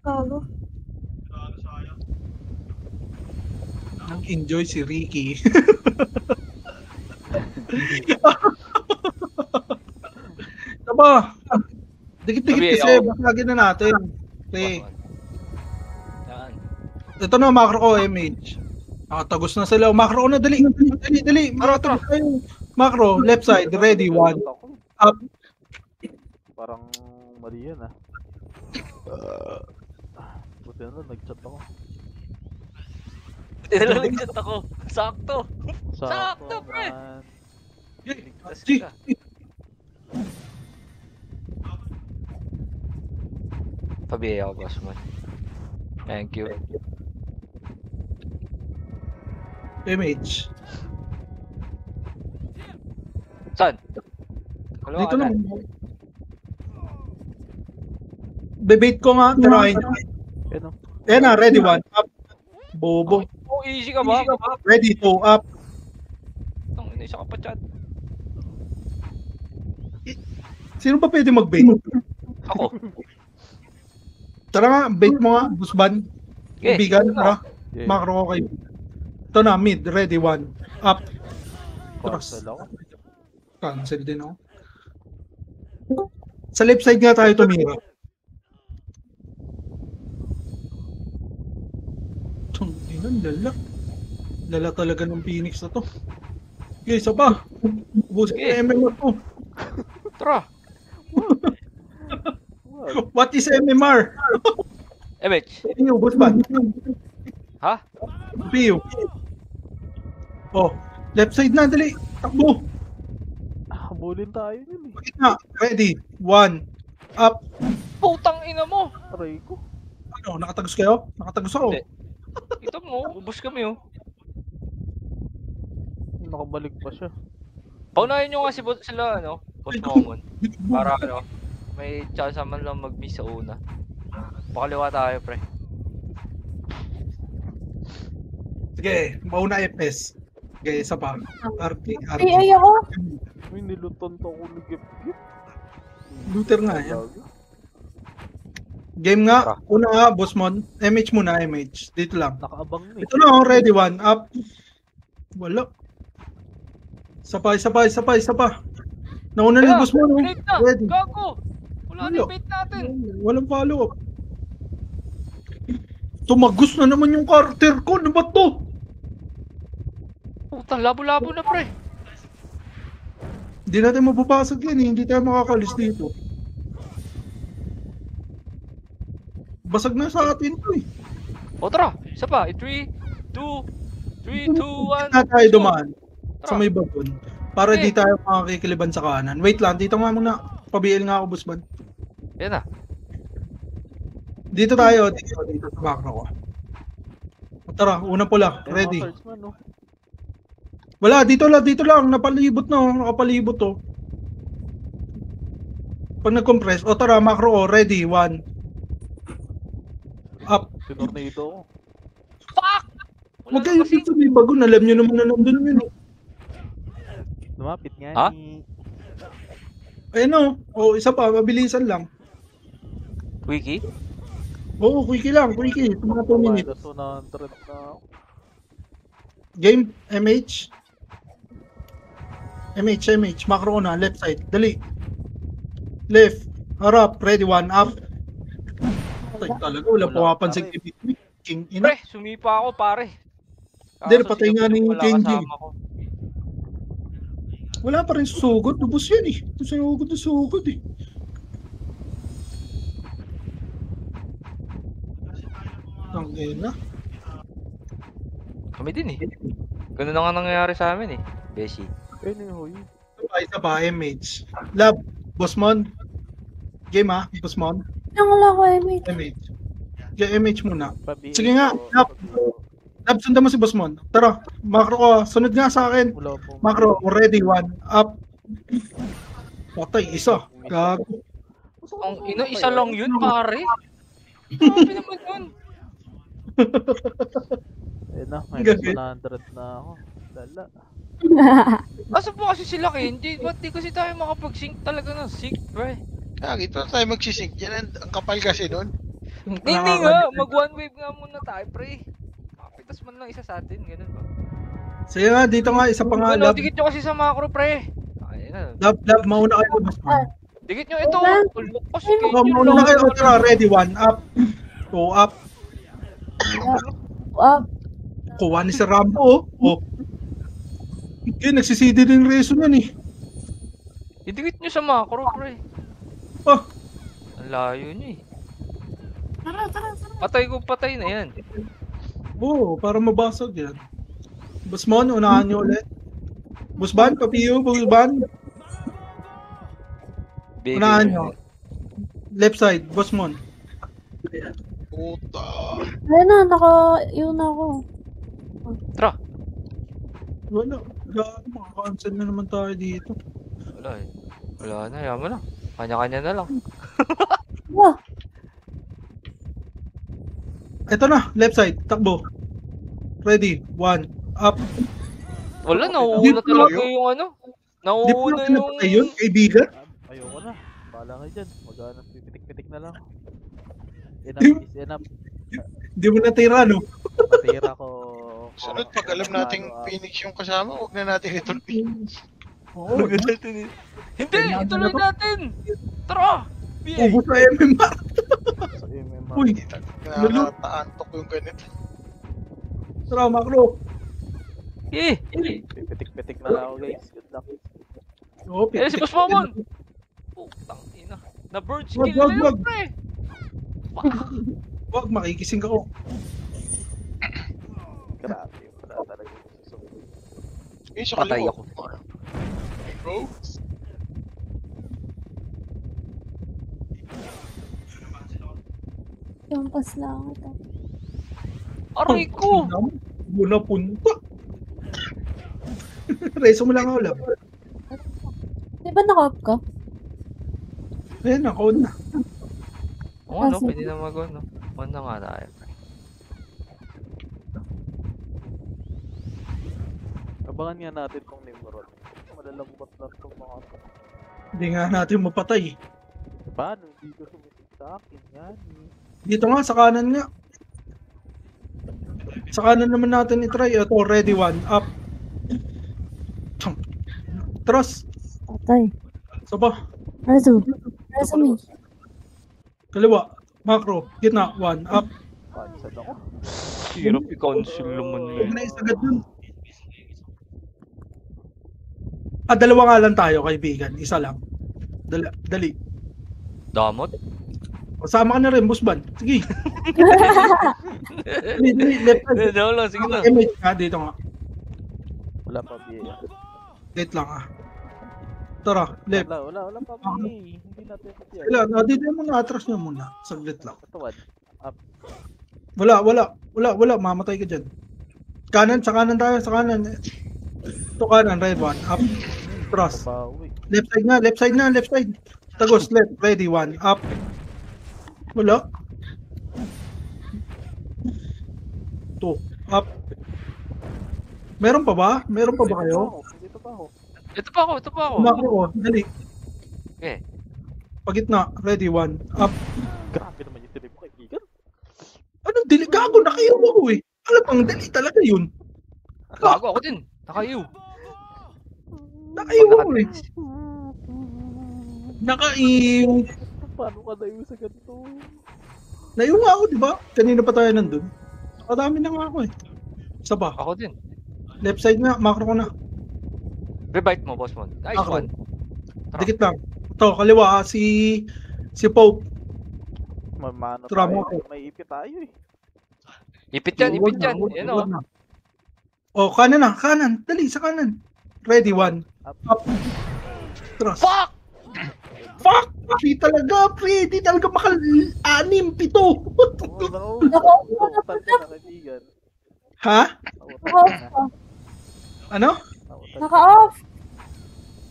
Speaker 5: Gago.
Speaker 2: Nag-enjoy si Ricky. Taba. Dikit-dikit kasi basagin na natin. Okay.
Speaker 1: Yan.
Speaker 2: Ito na, macro ko, MH. Nakatagos na sila. Macro ko na, dali. Makatagos tayo. Macro, left side, ready, 1. Up.
Speaker 4: Parang mali yan Buti na lang, nag-chat ako.
Speaker 1: Nagchat ako. Sakto. Sakto, pre.
Speaker 4: man.
Speaker 1: Ligtas
Speaker 2: G.
Speaker 1: ka. Pabiyay ako, boss man. Thank you.
Speaker 2: MH.
Speaker 1: Saan? Kalawa
Speaker 2: Dito
Speaker 1: ka
Speaker 2: lang. Debate ko nga, tirahin.
Speaker 4: Ayun
Speaker 2: Ayan na, ready, 1. Up. Bobo.
Speaker 1: Oh, easy ka ba?
Speaker 2: Ready, 2. Up.
Speaker 1: Itong isa ka pa chat.
Speaker 2: Sino pa pwede mag-bait?
Speaker 1: Ako.
Speaker 2: Tara nga, bait mo nga, Busban.
Speaker 1: Okay.
Speaker 2: Ibigan, tara.
Speaker 4: Yeah.
Speaker 2: Macro ko kayo. Ito na, mid, ready, 1. Up.
Speaker 4: Cancel ako.
Speaker 2: Cancel din ako. Sa left side nga tayo tumira. Tingnan, lala. Lala talaga ng Phoenix na to. Okay, isa pa. Ubusin ko
Speaker 1: Okay.
Speaker 2: yung MMR ko.
Speaker 1: Tara!
Speaker 2: What is MMR?
Speaker 1: Mitch.
Speaker 2: PU, boss ba?
Speaker 1: Ha?
Speaker 2: PU. Oh, left side na, dali. Takbo.
Speaker 4: Habulin tayo yun eh.
Speaker 2: Gitna. Ready. 1. Up.
Speaker 1: Putang ina mo!
Speaker 4: Aray ko.
Speaker 2: Ano, nakatagos kayo? Nakatagos ako.
Speaker 1: Hindi. Ito mo, ubos kami oh.
Speaker 4: Nakabalik pa siya.
Speaker 1: Paunahin nyo nga sila ano, Boss Momon. Para ano, may chance man lang mag-miss sa una. Pakaliwa tayo, pre.
Speaker 2: Sige, mauna FS. Sige, isa pa. RT.
Speaker 5: Ay, ako.
Speaker 4: Uy, niluton to ako ni Gip-Gip.
Speaker 2: Luther nga yan. Game nga. Una nga, boss mon. MH muna, MH. Dito lang.
Speaker 4: Nakaabang na eh.
Speaker 2: Ito na, ready. 1. Up. Wala. Isa pa. Nauna na yung boss mon.
Speaker 1: Wait na!
Speaker 2: Ready.
Speaker 1: Gago! Wala na yung bait natin!
Speaker 2: Walang follow up. Tumagos na naman yung Carter ko. Ano ba to?
Speaker 1: Putang labo-labo na, pre.
Speaker 2: Hindi natin mapapasag yan eh. Hindi tayo makakalis dito. Basag na sa atin to eh.
Speaker 1: O tara, isa pa. 3, 2, 1.
Speaker 2: Na tayo dumaan sa
Speaker 1: Tara.
Speaker 2: may bagon. Para di tayo makakikiliban sa kanan. Wait lang, dito nga muna. Pabiil nga ako, Busman.
Speaker 1: Yan na.
Speaker 2: Dito tayo, dito sa macro ko. O tara, una pula. Ready.
Speaker 4: Swordsman, no?
Speaker 2: Wala, dito lang. Napalibot na, nakapalibot to. Pag nag-compress, o tara, macro ko. Ready, 1. Up.
Speaker 4: Tinornado ko.
Speaker 1: Fuck!
Speaker 2: Huwag kayo dito sa may bagon. Alam nyo naman na nandun yun.
Speaker 4: Lumapit nga
Speaker 1: Ha?
Speaker 4: ni...
Speaker 2: Ayun o. O, isa pa, mabilisan lang.
Speaker 1: Wiki?
Speaker 2: Oo, quickie lang, quickie. Mga 2 minutes.
Speaker 4: Minus 100 na ako.
Speaker 2: Game, MH. MH. Macro ko na, left side. Dali. Left. Harap. Ready, 1. Up. Ay, talaga. Wala pumapansin si Big King. Ina.
Speaker 1: Pre, sumipa ako, pare.
Speaker 2: Hindi, napatay nga ni
Speaker 1: wala
Speaker 2: Kenji.
Speaker 1: kasama ko.
Speaker 2: Wala pa rin sugod. Lubos yan eh. Ito sugod eh. Ang ina.
Speaker 1: Kami din eh. Ganun na nga nangyayari sa amin eh. Beshi.
Speaker 4: Anyway,
Speaker 2: Isa pa, MH. Lab, Bossmon. Game ha, Bossmon.
Speaker 5: Nang wala ko, Amy.
Speaker 2: MH. Yeah, MH muna.
Speaker 4: pabihin
Speaker 2: Sige nga,
Speaker 4: ko,
Speaker 2: yap.
Speaker 4: pabihin ko.
Speaker 2: Lab, sundan mo si Bossmon. Tara, macro ko. Sunod nga sa akin.
Speaker 4: Wala po.
Speaker 2: Macro, ready, 1. Up. Patay, isa. Gago.
Speaker 1: Ang ina, isa lang yun, pare. Grabe naman yun.
Speaker 4: Ayun na, minus
Speaker 2: Gabi.
Speaker 4: 100 na ako. Lala.
Speaker 1: Asa po kasi sila Kenji? Ba't di kasi tayo makapag-sync talaga ng sync, pre?
Speaker 6: Ito na tayo magsisink. Yan ang kapal kasi nun.
Speaker 1: Hindi nga, mag one wave nga muna tayo, pre. Makapitas man lang isa sa atin, ganun ba?
Speaker 2: Sige nga, dito nga, isa pa nga,
Speaker 1: Ano,
Speaker 2: Lab.
Speaker 1: dikit nyo kasi sa macro, pre. Ayun na.
Speaker 2: Lab, mauna kayo, Bossmon.
Speaker 1: Dikit nyo ito. Ulok kasi
Speaker 2: Baka mauna na kayo. Tara, ready, 1. Up. 2, up.
Speaker 5: Up.
Speaker 2: Kuha ni si Rambo, oh. Oh. Okay, nagsisidi din reso yan eh.
Speaker 1: Idikit nyo sa macro, pre.
Speaker 2: Ah,
Speaker 1: Ang layo nyo eh. Patay na yan.
Speaker 2: oo, para mabasag yan. Bossmon, unahan nyo ulit. Bossban, papiyo, Bossban.
Speaker 1: Baby,
Speaker 2: Unahan nyo. Left side, Bossmon.
Speaker 6: Puta.
Speaker 5: Wala na, naka-yun ako.
Speaker 1: Tara.
Speaker 2: Wala. Makakancel na naman tayo dito.
Speaker 1: Wala eh. Wala na, yaman na. Kanya-kanya na lang.
Speaker 5: Wah,
Speaker 2: Ito na, left side, takbo. Ready, 1, up.
Speaker 1: Wala,
Speaker 2: Di
Speaker 1: nauuna
Speaker 2: pa
Speaker 1: talaga
Speaker 6: kayo?
Speaker 1: yung ano.
Speaker 2: Di
Speaker 1: Nauuna
Speaker 2: po natin napatay yun,
Speaker 1: yung...
Speaker 2: kaibigan.
Speaker 4: Ayoko na. Bahala kayo dyan. Maghanap pipitik-pitik na lang.
Speaker 2: Di-
Speaker 4: Enough is enough.
Speaker 2: Hindi mo natira, no?
Speaker 4: Matira ko.
Speaker 6: Sunod, pag alam nating Phoenix yung kasama, huwag na natin ituloy.
Speaker 2: Oo,
Speaker 1: Hindi, ituloy natin! Tara! BA!
Speaker 2: ubos na MMR.
Speaker 4: Sa MMR.
Speaker 2: Uy,
Speaker 6: Nakakataantok yung ganito.
Speaker 2: tara, Macro.
Speaker 1: Eh!
Speaker 4: Pipitik-pitik na lang ako guys. Good luck.
Speaker 2: Oo,
Speaker 1: Eh, si Boss Momon! Putang ina. Na-burn skill
Speaker 2: Wag,
Speaker 1: na
Speaker 2: wag.
Speaker 1: yun, pre!
Speaker 2: Wag, makikising ako.
Speaker 4: Grabe. Wala talaga yung susunod.
Speaker 6: Eh, sa
Speaker 1: Patay
Speaker 6: kaliwa.
Speaker 1: ako.
Speaker 6: Bro.
Speaker 5: Yung pas lang ito.
Speaker 1: Aray ko!
Speaker 2: Muna punta. Reso mo lang ako, lab.
Speaker 5: Di ba naka-off ka?
Speaker 2: Ayan, ako na.
Speaker 1: Oo, no? Pwede na mag-on, no? On na nga tayo.
Speaker 4: Abangan nga natin tong Nimrod. Malalambot na itong mga to.
Speaker 2: Hindi nga natin mapatay.
Speaker 4: Paano? Hindi ko sumisip sa akin. Yan eh.
Speaker 2: Dito nga, sa kanan nga. Sa kanan naman natin i-try. Ito, ready one, up. Trust.
Speaker 5: Patay.
Speaker 2: Saba.
Speaker 5: Rezo. Rezo me.
Speaker 2: Kaliwa. Macro. Gitna. One. Up.
Speaker 4: Cancel ako.
Speaker 1: Hirap i-cancel naman
Speaker 2: Huwag
Speaker 1: eh.
Speaker 2: na isagad dun. Dalawa nga lang tayo, kaibigan. Isa lang. Dali.
Speaker 1: Damot?
Speaker 2: Kasama ka na rin, Busban. Sige. Dali. Left hand.
Speaker 1: Daw lang, sige na.
Speaker 2: MH nga. Dito nga.
Speaker 4: Wala pa BA.
Speaker 2: Dito lang ah. Tara. Left.
Speaker 4: Wala pa BA. Hindi natin BA.
Speaker 2: Kailan? Dito muna. Atras nyo muna. Saglit lang.
Speaker 4: Katawan.
Speaker 2: Wala. Mamatay ka dyan. Kanan. Sa kanan tayo. Sa kanan. Ito kanan. Red one. Up. Trust.
Speaker 4: Bawi.
Speaker 2: Left side na. Tagos. Left. Ready one. Up. Wala. Two. Up. Meron pa ba? Meron pa ba kayo?
Speaker 4: Dito pa ako.
Speaker 1: Ito pa ako.
Speaker 2: Macro ko. Dali.
Speaker 1: Okay.
Speaker 2: Pagitna. Ready one. Up.
Speaker 4: Grabe naman yung trip ko kaibigan.
Speaker 2: Anong dili? Gago. Nakayo ako eh. Alam pang dali talaga yun.
Speaker 1: Gago ako din. Nakayo.
Speaker 2: Nakayo ako eh. Nakaiyo.
Speaker 4: Paano ka na yung sa ganito?
Speaker 2: Nayo nga ako, di ba? Kanina pa tayo nandun. Nakadami na nga ako eh. Isa pa.
Speaker 1: Ako din.
Speaker 2: Left side nga. Macro ko na.
Speaker 1: Rebite mo, boss mo. Nice
Speaker 2: Ako.
Speaker 1: one. Tara.
Speaker 2: Dikit lang. Ito, kaliwa. Si Pope.
Speaker 4: Mamano
Speaker 2: Tara
Speaker 4: tayo.
Speaker 2: mo ako.
Speaker 4: May ipit tayo eh.
Speaker 1: Ipit yan.
Speaker 2: Huwag na.
Speaker 1: Yan o.
Speaker 2: Oh, kanan na. Kanan. Dali, sa kanan. Ready, one. Up. Trust.
Speaker 1: Fuck!
Speaker 2: Fuck! Di talaga, pre. Di talaga makal-anim, 7.
Speaker 4: Oo, nauutan ka na kaibigan.
Speaker 2: Ha?
Speaker 5: Naka-off ka.
Speaker 2: Ano?
Speaker 5: Naka-off.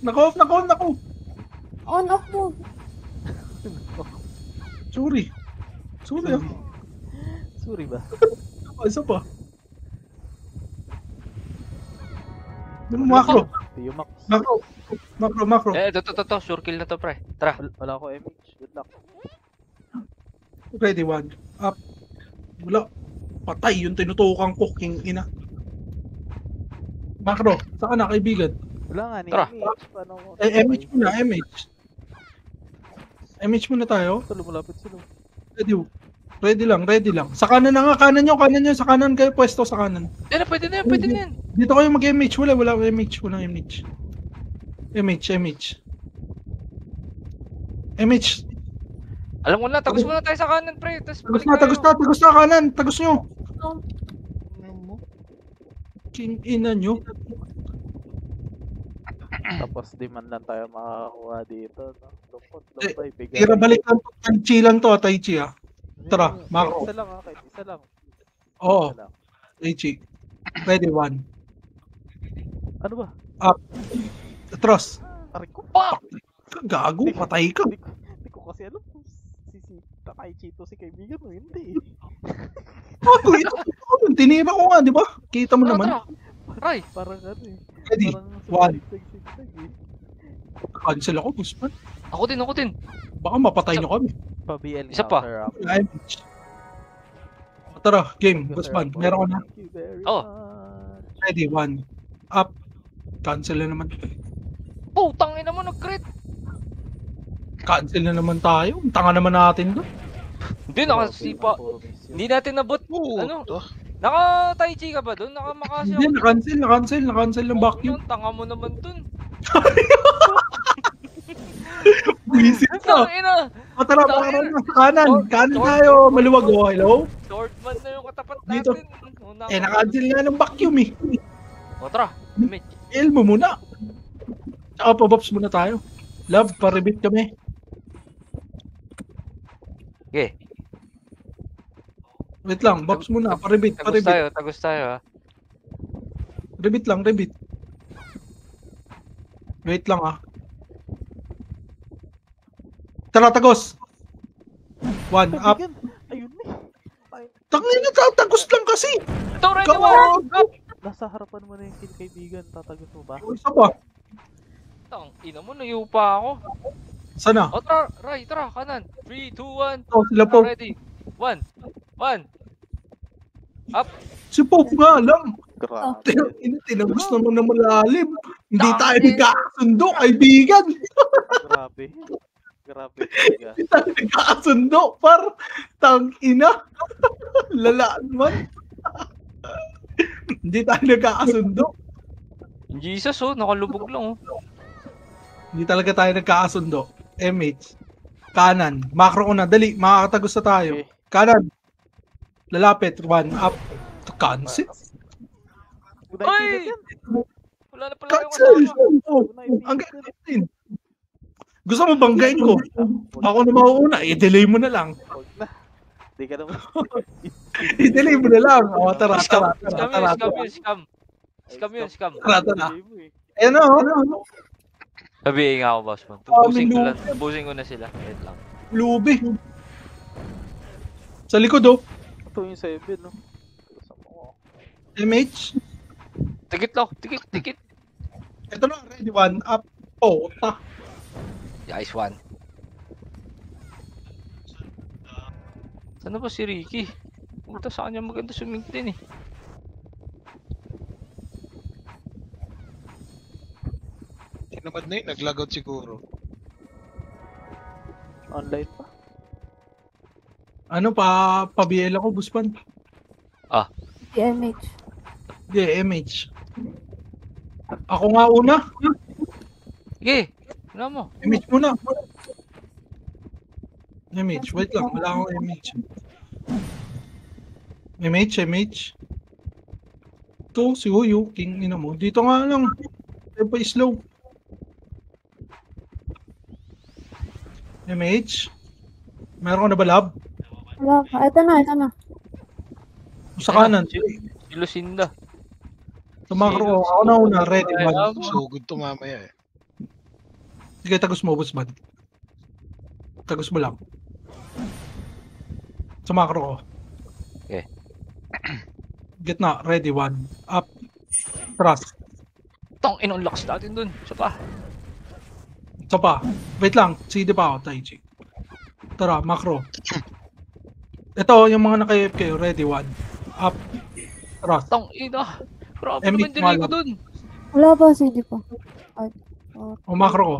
Speaker 2: Naka-off.
Speaker 5: On-off mo.
Speaker 2: Sorry. Ah.
Speaker 4: Sorry ba?
Speaker 2: Isa pa. Macro.
Speaker 4: Tiumax.
Speaker 2: Macro.
Speaker 1: Eh, ito. Sure kill na to, pre. Tara.
Speaker 4: Wala ko MH. Good luck.
Speaker 2: Ready, one. Up. Wala. Patay yung tinutukan ko, king ina. Macro. Saan na, kaibigan?
Speaker 4: Wala nga ni
Speaker 1: Tara.
Speaker 4: MH. Paano ko?
Speaker 2: MH muna, MH muna tayo.
Speaker 4: Ito, lumulapit sila.
Speaker 2: Ready lang. Sa kanan na nga, kanan nyo. Sa kanan kayo, pwesto sa kanan.
Speaker 1: Pwede na yan.
Speaker 2: Dito kayo mag-MH. Wala MH. Walang MH. MH.
Speaker 1: Alam mo na, tagos muna tayo sa kanan, pre. Tapos
Speaker 2: Tagos na kanan. Tagos nyo. King ina nyo.
Speaker 4: Tapos di man lang tayo makakakuha dito. No? Lupot, bigay.
Speaker 2: Tira balik lang to. Tai-chi lang to, Tai-chi ah. Tara, Mako.
Speaker 4: Isa lang ha, kahit isa lang.
Speaker 2: Oo,
Speaker 4: Isa lang.
Speaker 2: Tai-chi. Ready, one.
Speaker 4: Ano ba?
Speaker 2: Up. Atras.
Speaker 4: Aray ko.
Speaker 1: Fuck!
Speaker 2: Gago, patay ka.
Speaker 4: Hindi ko kasi alam kung si Takaichi to si kaibigan mo. Hindi eh.
Speaker 2: Gago, ito. Tinira ko nga, di ba? Kita mo naman.
Speaker 1: Tara. Ray!
Speaker 4: Parang ano eh.
Speaker 2: Ready,
Speaker 4: Parang
Speaker 2: one.
Speaker 4: sigsig eh.
Speaker 2: Cancel ako, Busman.
Speaker 1: Ako din.
Speaker 2: Baka mapatay nyo kami.
Speaker 4: Pa-BL
Speaker 1: Isa pa.
Speaker 4: counter up.
Speaker 2: MH. Tara, game. Busman, meron ka na.
Speaker 4: Thank you very
Speaker 1: Oh.
Speaker 4: much.
Speaker 2: Ready, one. Up. Cancel na naman.
Speaker 1: Putang ina mo, nag-crit.
Speaker 2: Cancel na naman tayo. Ang tanga naman natin doon.
Speaker 1: Hindi, nakasipa.
Speaker 4: Puro miss yun.
Speaker 1: Hindi natin nabot.
Speaker 6: Oo,
Speaker 1: Ano?
Speaker 6: to.
Speaker 1: Naka-tai chi ka ba dun? Naka-makasi
Speaker 2: Hindi, na-cancel ng vacuum.
Speaker 1: Tanga mo naman dun.
Speaker 2: Visit ka.
Speaker 1: Tang ina.
Speaker 2: Tara, kanan tayo. Maluwag, oh, hello?
Speaker 1: Swordman na yung katapat
Speaker 2: Dito.
Speaker 1: natin.
Speaker 2: Na-cancel nga ng vacuum eh.
Speaker 1: O tara, damage.
Speaker 2: Il mo muna. Tsaka pa-bops muna tayo. Love, pa-rebit kami.
Speaker 1: Okay,
Speaker 2: Wait lang, bops muna. Pa-rebit.
Speaker 1: tagos tayo ha.
Speaker 2: Rebit lang, rebit. Wait lang ah. Tara, tagos. 1 up.
Speaker 4: Kaibigan, ayun na eh.
Speaker 2: Tangin na, tagos lang kasi.
Speaker 1: Ito, ready
Speaker 2: Come
Speaker 1: one! Up!
Speaker 4: Nasa harapan mo na yung kill kaibigan. Tatagos mo ba?
Speaker 2: Isa pa.
Speaker 1: Tang ina mo, nayupa ako.
Speaker 2: Sana?
Speaker 1: O tara, Ray, tara, kanan. 3, 2, 1.
Speaker 2: Oh, sila po.
Speaker 1: Ready. 1. Up!
Speaker 2: Si Pope nga lang.
Speaker 4: Grabe.
Speaker 2: Tinagos naman na malalim. Hindi
Speaker 1: Tangin.
Speaker 2: tayo nagkakasundo, kaibigan.
Speaker 4: Grabe. Grabe talaga.
Speaker 2: Hindi tayo nagkakasundo, par. Tang-ina. Lalaan man. Hindi tayo nagkakasundo.
Speaker 1: Jesus oh, nakalubog lang oh.
Speaker 2: Hindi talaga tayo nagkakasundo. MH. Kanan. Macro ko na. Dali. Makakatagos na tayo.
Speaker 4: Okay.
Speaker 2: Kanan. Lalapit. 1 up. Cancel.
Speaker 1: Ay! Wala na pala yung
Speaker 2: Cancel.
Speaker 1: kasama.
Speaker 2: Oh, ang galing. Gusto mo banggain ko? Ako na mauuna. I-delay mo na lang.
Speaker 4: Huwag na. Di ka naman.
Speaker 2: I-delay mo na lang. O, tara.
Speaker 1: Scam yun.
Speaker 2: Tara.
Speaker 4: Hindi mo eh.
Speaker 2: Ayan na. Oh.
Speaker 1: Sabihin nga ako, boss man. Busing ko na sila. Wait lang.
Speaker 2: Lubi. Sa likod oh.
Speaker 4: Ito yung 7, no? Kasama ko.
Speaker 2: MH.
Speaker 1: Tikit lang, tikit.
Speaker 2: Ito na. Ready. 1 up. Oh, ta.
Speaker 1: Nice one. Sana ba si Ricky? Pumunta sa kanya maganda swimming din eh.
Speaker 6: Tinamad na yun, nag-logout siguro.
Speaker 4: Online pa?
Speaker 2: Ano pa BL ako, Buspan?
Speaker 5: PMH.
Speaker 2: Hindi, MH. Ako nga una.
Speaker 1: Sige, wala mo.
Speaker 2: MH muna. MH, wait lang. Wala akong MH. MH. Ito, si Huyo. King ina mo. Dito nga lang. Tayo pa slow. MH. Meron ka na ba lab?
Speaker 5: Wala pa. Ito na.
Speaker 2: Sa kanan.
Speaker 1: Si Lucinda.
Speaker 2: Tumakro ko. Ako na una. Ready.
Speaker 1: Ay,
Speaker 6: Sugod to mamaya eh.
Speaker 2: Sige, tagos mo, Busman. Tagos mo lang. Sumakro ko.
Speaker 1: Okay.
Speaker 2: Gitna. Ready. 1. Up. Trust.
Speaker 1: Tong inong locks natin dun. Isa pa.
Speaker 2: Isa pa. Wait lang. CD pa ako, Taichi. Tara, macro. Ito, yung mga naka-AFK. Ready. 1. Up. Trust.
Speaker 1: Tong ina. Grabe
Speaker 2: Emmett
Speaker 1: naman delay ko
Speaker 2: Malab.
Speaker 1: dun.
Speaker 5: Wala pa, CD pa. Ay,
Speaker 2: O macro ko.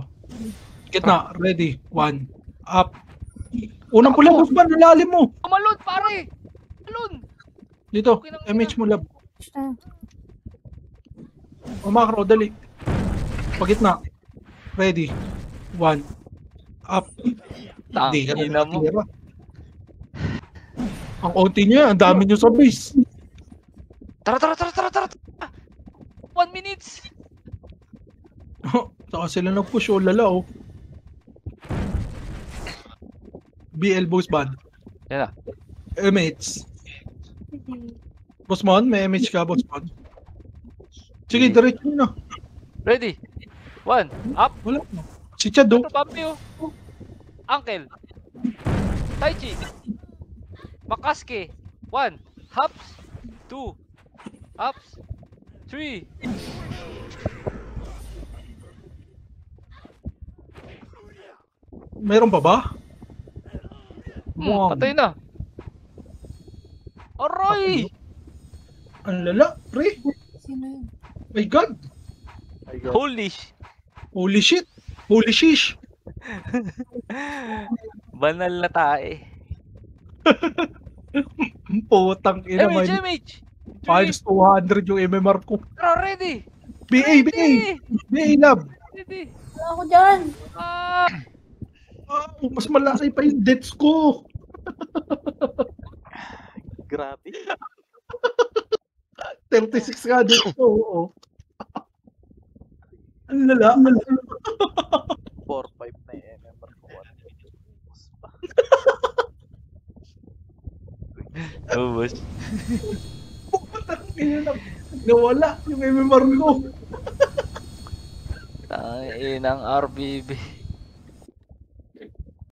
Speaker 2: Gitna. Ready. 1. Up. Unang pula, Busman. Nalalim mo.
Speaker 1: Malun pare. Malun.
Speaker 2: Dito.
Speaker 1: Okay lang,
Speaker 2: MH mo lab.
Speaker 5: siya.
Speaker 2: O macro. Dali. Pagitna. Ready. 1. Up.
Speaker 1: Tang
Speaker 2: Hindi ka na
Speaker 1: ina mo.
Speaker 2: nakatira. Ang OT niya, ang dami niyo sa base.
Speaker 1: Tara. 1 minutes.
Speaker 2: Saka sila nag-push o lala oh. BL Boss Band.
Speaker 1: Yan na.
Speaker 2: MH. Bossman, may MH ka, Bossman? Sige, diretso nyo na.
Speaker 1: Ready. 1. Up.
Speaker 2: Wala. Si Chad oh.
Speaker 1: Ano, Papi oh. Uncle. Taichi. Makaske. 1. Hops. 2. Hops. 3.
Speaker 2: Meron pa ba?
Speaker 1: Patay na. Aray!
Speaker 2: Ang lala, pre.
Speaker 5: Sino yun?
Speaker 2: My God.
Speaker 4: My God.
Speaker 1: Holy sh...
Speaker 2: Holy shit! Holy shish!
Speaker 1: Banal na tae.
Speaker 2: Putang ina,
Speaker 1: MH!
Speaker 2: minus 200 yung MMR ko.
Speaker 1: Tara, ready!
Speaker 2: BA, BA! BA, love!
Speaker 1: Ready!
Speaker 5: Wala ako dyan.
Speaker 1: Ah!
Speaker 2: Mas malasay pa yung deaths ko.
Speaker 4: Grabe.
Speaker 2: 36 nga deaths ko, oo. Ang lala.
Speaker 4: 4-5 na eh. Member ko. Mas pa.
Speaker 1: Ubus.
Speaker 2: Putang ina, nawala yung MMR ko.
Speaker 1: Tangin ng RBB.